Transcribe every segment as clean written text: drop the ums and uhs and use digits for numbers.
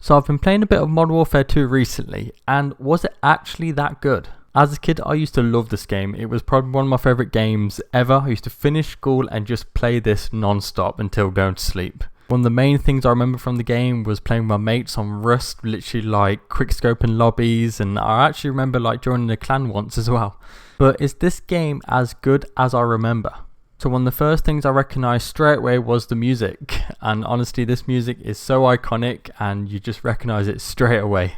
So I've been playing a bit of Modern Warfare 2 recently, and was it actually that good? As a kid, I used to love this game. It was probably one of my favourite games ever. I used to finish school and just play this non-stop until going to sleep. One of the main things I remember from the game was playing with my mates on Rust, literally like quickscoping lobbies, and I actually remember like joining the clan once as well. But is this game as good as I remember? So one of the first things I recognised straight away was the music, and honestly this music is so iconic and you just recognise it straight away.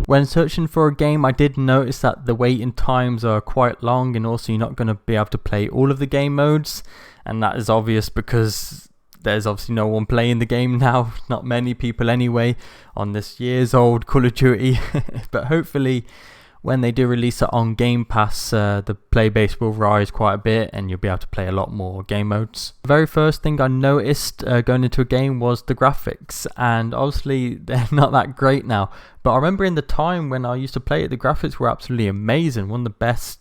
When searching for a game, I did notice that the waiting times are quite long, and also you're not going to be able to play all of the game modes, and that is obvious because there's obviously no one playing the game now, not many people anyway, on this year's old Call of Duty. But hopefully when they do release it on Game Pass, the play base will rise quite a bit and you'll be able to play a lot more game modes. The very first thing I noticed going into a game was the graphics, and obviously they're not that great now, but I remember in the time when I used to play it, the graphics were absolutely amazing, one of the best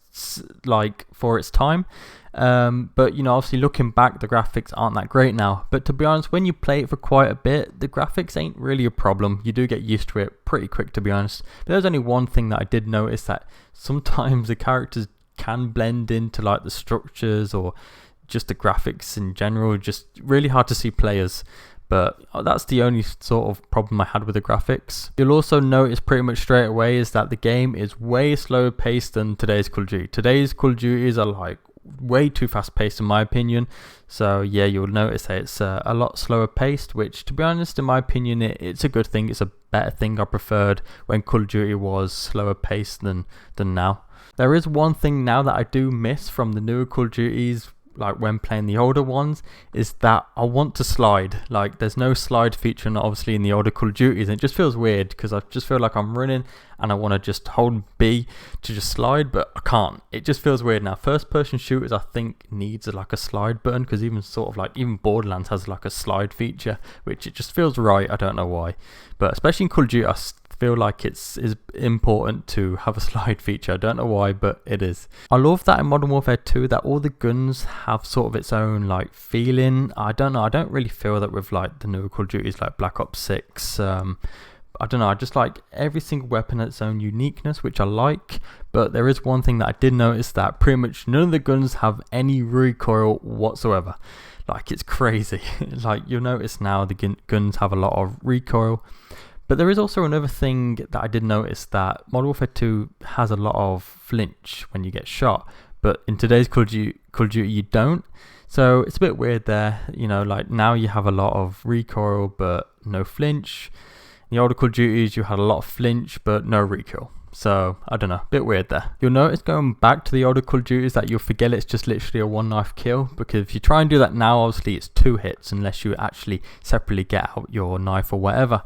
like for its time. But you know, obviously looking back, the graphics aren't that great now, but to be honest, when you play it for quite a bit, the graphics ain't really a problem. You do get used to it pretty quick, to be honest. But there's only one thing that I did notice, that sometimes the characters can blend into like the structures or just the graphics in general, just really hard to see players. But that's the only sort of problem I had with the graphics. You'll also notice pretty much straight away is that the game is way slower paced than today's Call of Duty. Today's Call of Duties are like way too fast paced in my opinion. So yeah, you'll notice that it's a lot slower paced, which to be honest, in my opinion, it's a good thing. It's a better thing. I preferred when Call of Duty was slower paced than now. There is one thing now that I do miss from the newer Call of Duties, like when playing the older ones, is that I want to slide. Like there's no slide feature obviously in the older Call of Duties, and it just feels weird because I just feel like I'm running and I want to just hold B to just slide, but I can't. It just feels weird now. First person shooters I think needs like a slide button, because even sort of like even Borderlands has like a slide feature, which it just feels right. I don't know why, but especially in Call of Duty I feel like it's important to have a slide feature. I don't know why, but it is. I love that in Modern Warfare 2 that all the guns have sort of its own like feeling. I don't know, I don't really feel that with like the newer Call of Duties like Black Ops 6. I don't know, I just like every single weapon has its own uniqueness, which I like. But there is one thing that I did notice, that pretty much none of the guns have any recoil whatsoever. Like it's crazy. Like you'll notice now the guns have a lot of recoil. But there is also another thing that I did notice, that Modern Warfare 2 has a lot of flinch when you get shot, but in today's Call of Duty you don't. So it's a bit weird there, you know, like now you have a lot of recoil but no flinch. In the older Call of Duties you had a lot of flinch but no recoil. So I don't know, a bit weird there. You'll notice going back to the older Call of Duties that you'll forget it's just literally a one knife kill, because if you try and do that now, obviously it's 2 hits unless you actually separately get out your knife or whatever.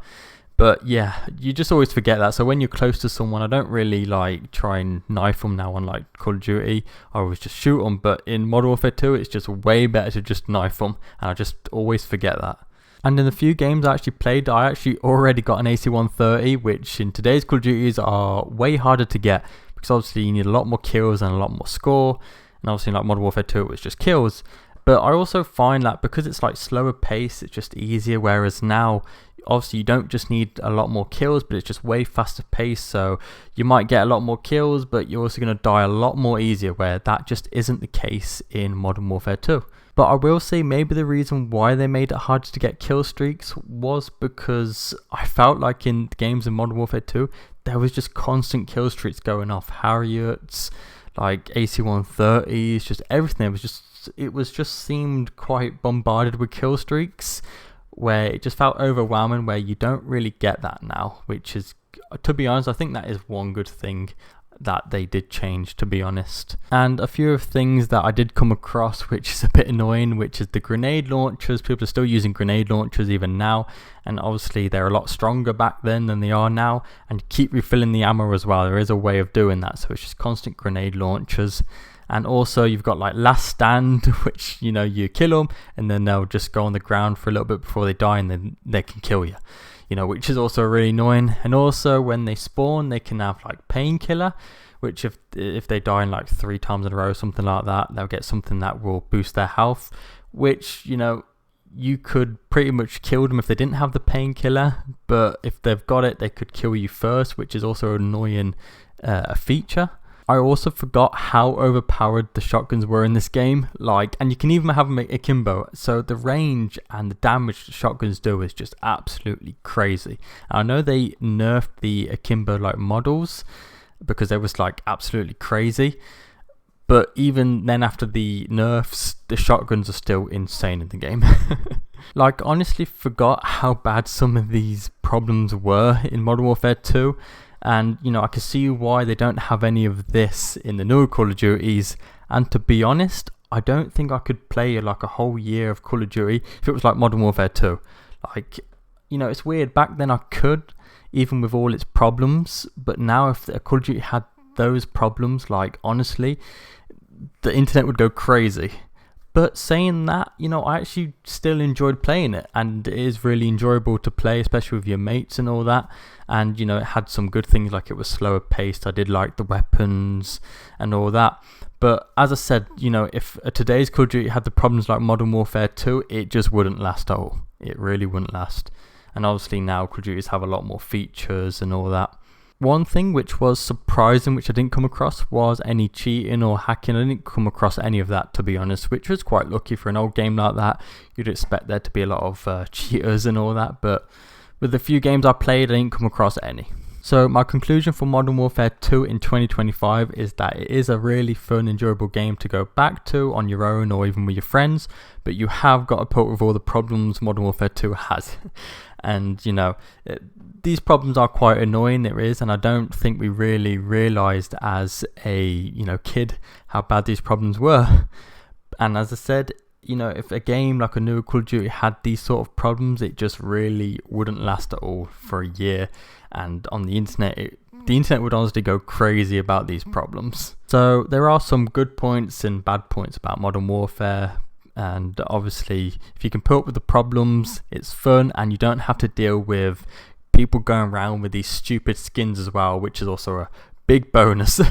But yeah, you just always forget that. So when you're close to someone, I don't really like try and knife them now on like Call of Duty. I always just shoot them. But in Modern Warfare 2, it's just way better to just knife them. And I just always forget that. And in the few games I actually played, I actually already got an AC-130, which in today's Call of Duties are way harder to get, because obviously you need a lot more kills and a lot more score. And obviously like Modern Warfare 2, it was just kills. But I also find that because it's like slower pace, it's just easier. Whereas now, obviously you don't just need a lot more kills, but it's just way faster pace. So you might get a lot more kills, but you're also going to die a lot more easier, where that just isn't the case in Modern Warfare 2. But I will say maybe the reason why they made it harder to get kill streaks was because I felt like in games in Modern Warfare 2, there was just constant kill streaks going off. Harriets, like AC-130s, just everything. It was just seemed quite bombarded with kill streaks, where it just felt overwhelming, where you don't really get that now, which is, to be honest, I think that is one good thing that they did change, to be honest. And a few of things that I did come across which is a bit annoying, which is the grenade launchers. People are still using grenade launchers even now, and obviously they're a lot stronger back then than they are now, and keep refilling the ammo as well. There is a way of doing that, so it's just constant grenade launchers. And also you've got like Last Stand, which, you know, you kill them and then they'll just go on the ground for a little bit before they die, and then they can kill you, you know, which is also really annoying. And also when they spawn, they can have like Painkiller, which if they die in like 3 times in a row, something like that, they'll get something that will boost their health, which, you know, you could pretty much kill them if they didn't have the painkiller, but if they've got it, they could kill you first, which is also an annoying feature. I also forgot how overpowered the shotguns were in this game, and you can even have them akimbo, so the range and the damage the shotguns do is just absolutely crazy. I know they nerfed the akimbo models because they was absolutely crazy, but even then, after the nerfs, the shotguns are still insane in the game. Honestly forgot how bad some of these problems were in Modern Warfare 2. And, you know, I can see why they don't have any of this in the newer Call of Duties. And to be honest, I don't think I could play a whole year of Call of Duty if it was like Modern Warfare 2. You know, it's weird. Back then I could, even with all its problems. But now if the Call of Duty had those problems, honestly, the internet would go crazy. But saying that, you know, I actually still enjoyed playing it, and it is really enjoyable to play, especially with your mates and all that. And, you know, it had some good things, it was slower paced. I did like the weapons and all that. But as I said, you know, if today's Call of Duty had the problems like Modern Warfare 2, it just wouldn't last at all. It really wouldn't last. And obviously now Call of Duties have a lot more features and all that. One thing which was surprising, which I didn't come across, was any cheating or hacking. I didn't come across any of that, to be honest, which was quite lucky for an old game like that. You'd expect there to be a lot of cheaters and all that, but with the few games I played, I didn't come across any. So my conclusion for Modern Warfare 2 in 2025 is that it is a really fun, enjoyable game to go back to on your own or even with your friends, but you have got to put up with all the problems Modern Warfare 2 has. And, you know, these problems are quite annoying, there is, and I don't think we really realised as a, you know, kid how bad these problems were. And as I said, you know, if a game like a new Call of Duty had these sort of problems, it just really wouldn't last at all for a year. And on the internet, the internet would honestly go crazy about these problems. So there are some good points and bad points about Modern Warfare. And obviously, if you can put up with the problems, it's fun, and you don't have to deal with people going around with these stupid skins as well, which is also a big bonus.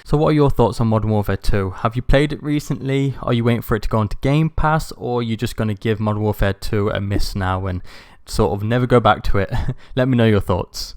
So what are your thoughts on Modern Warfare 2? Have you played it recently? Are you waiting for it to go onto Game Pass? Or are you just going to give Modern Warfare 2 a miss now and sort of never go back to it? Let me know your thoughts.